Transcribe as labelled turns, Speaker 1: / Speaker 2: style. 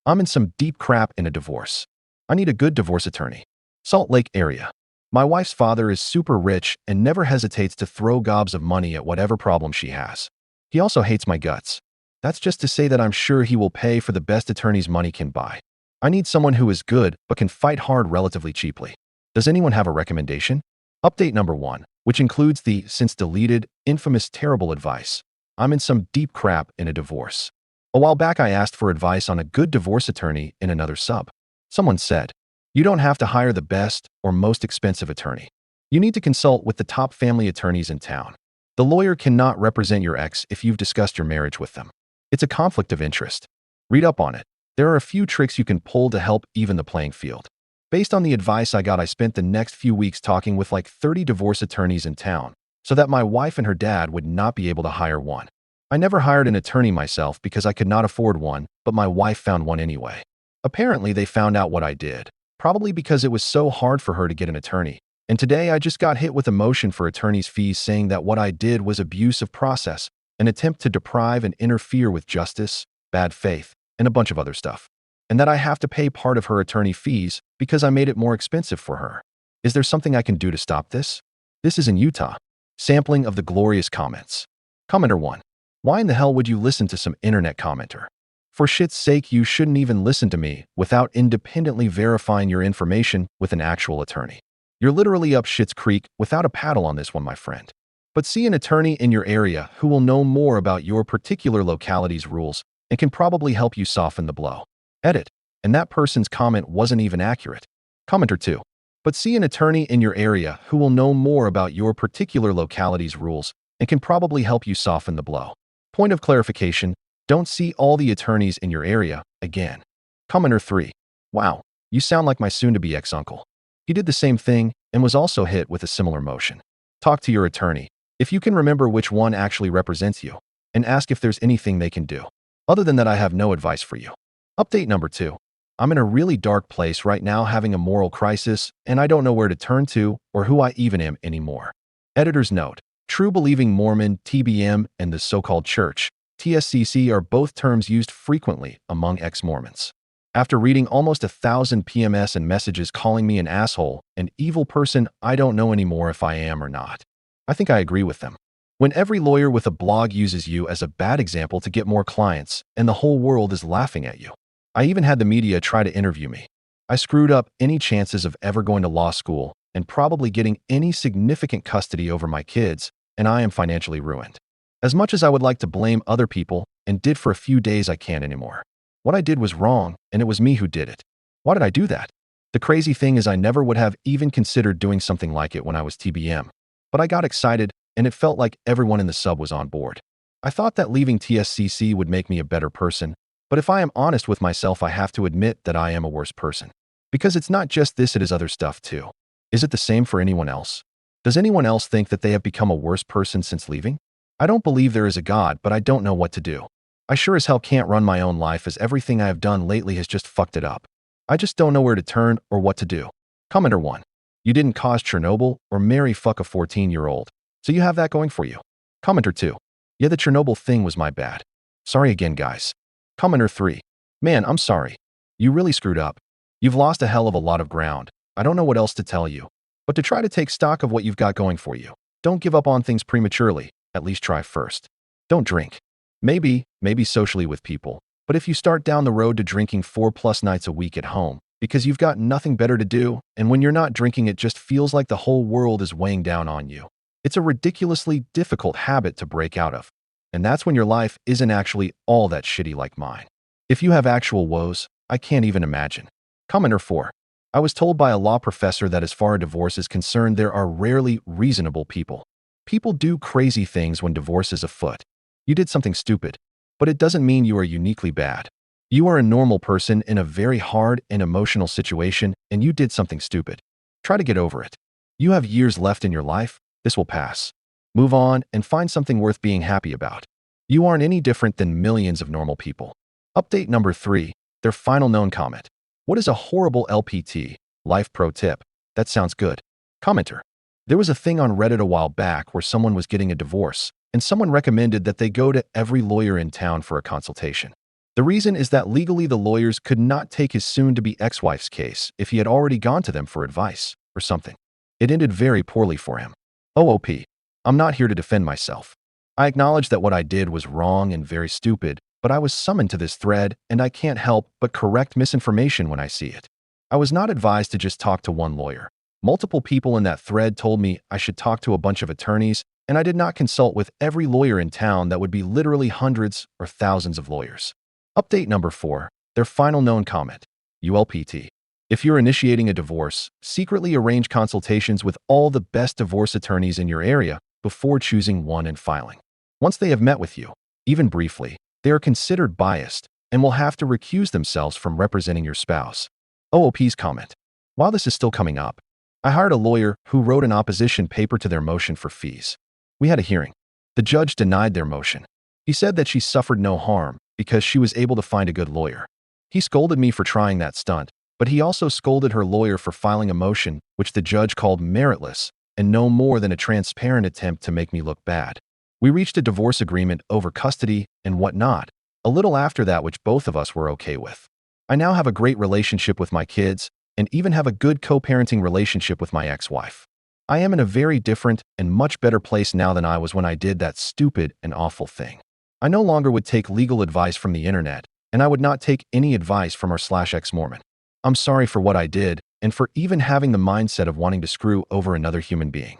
Speaker 1: I'm in some deep crap in a divorce. I need a good divorce attorney. Salt Lake area. My wife's father is super rich and never hesitates to throw gobs of money at whatever problem she has. He also hates my guts. That's just to say that I'm sure he will pay for the best attorneys money can buy. I need someone who is good but can fight hard relatively cheaply. Does anyone have a recommendation? Update number 1, which includes the since deleted, infamous terrible advice. I'm in some deep crap in a divorce. A while back I asked for advice on a good divorce attorney in another sub. Someone said, you don't have to hire the best or most expensive attorney. You need to consult with the top family attorneys in town. The lawyer cannot represent your ex if you've discussed your marriage with them. It's a conflict of interest. Read up on it. There are a few tricks you can pull to help even the playing field. Based on the advice I got, I spent the next few weeks talking with like 30 divorce attorneys in town so that my wife and her dad would not be able to hire one. I never hired an attorney myself because I could not afford one, but my wife found one anyway. Apparently, they found out what I did, probably because it was so hard for her to get an attorney. And today I just got hit with a motion for attorney's fees saying that what I did was abuse of process, an attempt to deprive and interfere with justice, bad faith, and a bunch of other stuff. And that I have to pay part of her attorney fees because I made it more expensive for her. Is there something I can do to stop this? This is in Utah. Sampling of the glorious comments. Commenter 1. Why in the hell would you listen to some internet commenter? For shit's sake, you shouldn't even listen to me without independently verifying your information with an actual attorney. You're literally up shit's creek without a paddle on this one, my friend. But see an attorney in your area who will know more about your particular locality's rules and can probably help you soften the blow. Edit. And that person's comment wasn't even accurate. Commenter 2. But see an attorney in your area who will know more about your particular locality's rules and can probably help you soften the blow. Point of clarification, don't see all the attorneys in your area again. Commenter 3. Wow, you sound like my soon-to-be ex-uncle. He did the same thing and was also hit with a similar motion. Talk to your attorney, if you can remember which one actually represents you, and ask if there's anything they can do. Other than that, I have no advice for you. Update number 2. I'm in a really dark place right now, having a moral crisis, and I don't know where to turn to or who I even am anymore. Editor's note. True believing Mormon, TBM, and the so-called church, TSCC, are both terms used frequently among ex-Mormons. After reading almost 1,000 PMS and messages calling me an asshole, an evil person, I don't know anymore if I am or not. I think I agree with them. When every lawyer with a blog uses you as a bad example to get more clients, and the whole world is laughing at you. I even had the media try to interview me. I screwed up any chances of ever going to law school and probably getting any significant custody over my kids, and I am financially ruined. As much as I would like to blame other people, and did for a few days, I can't anymore. What I did was wrong, and it was me who did it. Why did I do that? The crazy thing is I never would have even considered doing something like it when I was TBM. But I got excited, and it felt like everyone in the sub was on board. I thought that leaving TSCC would make me a better person, but if I am honest with myself, I have to admit that I am a worse person. Because it's not just this, it is other stuff too. Is it the same for anyone else? Does anyone else think that they have become a worse person since leaving? I don't believe there is a God, but I don't know what to do. I sure as hell can't run my own life, as everything I have done lately has just fucked it up. I just don't know where to turn or what to do. Commenter 1. You didn't cause Chernobyl or marry fuck a 14-year-old, so you have that going for you. Commenter 2. Yeah, the Chernobyl thing was my bad. Sorry again, guys. Commenter 3. Man, I'm sorry. You really screwed up. You've lost a hell of a lot of ground. I don't know what else to tell you. But to try to take stock of what you've got going for you. Don't give up on things prematurely. At least try first. Don't drink. Maybe socially with people. But if you start down the road to drinking 4+ nights a week at home, because you've got nothing better to do, and when you're not drinking, it just feels like the whole world is weighing down on you. It's a ridiculously difficult habit to break out of. And that's when your life isn't actually all that shitty like mine. If you have actual woes, I can't even imagine. Commenter 4. I was told by a law professor that as far as divorce is concerned, there are rarely reasonable people. People do crazy things when divorce is afoot. You did something stupid, but it doesn't mean you are uniquely bad. You are a normal person in a very hard and emotional situation, and you did something stupid. Try to get over it. You have years left in your life. This will pass. Move on and find something worth being happy about. You aren't any different than millions of normal people. Update number 3, their final known comment. What is a horrible LPT? Life pro tip. That sounds good. Commenter. There was a thing on Reddit a while back where someone was getting a divorce, and someone recommended that they go to every lawyer in town for a consultation. The reason is that legally the lawyers could not take his soon-to-be ex-wife's case if he had already gone to them for advice or something. It ended very poorly for him. OOP. I'm not here to defend myself. I acknowledge that what I did was wrong and very stupid, but I was summoned to this thread and I can't help but correct misinformation when I see it. I was not advised to just talk to one lawyer. Multiple people in that thread told me I should talk to a bunch of attorneys, and I did not consult with every lawyer in town. That would be literally hundreds or thousands of lawyers. Update number 4. Their final known comment. ULPT. If you're initiating a divorce, secretly arrange consultations with all the best divorce attorneys in your area before choosing one and filing. Once they have met with you, even briefly, they are considered biased and will have to recuse themselves from representing your spouse. OOP's comment. While this is still coming up, I hired a lawyer who wrote an opposition paper to their motion for fees. We had a hearing. The judge denied their motion. He said that she suffered no harm because she was able to find a good lawyer. He scolded me for trying that stunt, but he also scolded her lawyer for filing a motion which the judge called meritless and no more than a transparent attempt to make me look bad. We reached a divorce agreement over custody and whatnot, a little after that, which both of us were okay with. I now have a great relationship with my kids and even have a good co-parenting relationship with my ex-wife. I am in a very different and much better place now than I was when I did that stupid and awful thing. I no longer would take legal advice from the internet, and I would not take any advice from our ex-Mormon. I'm sorry for what I did and for even having the mindset of wanting to screw over another human being.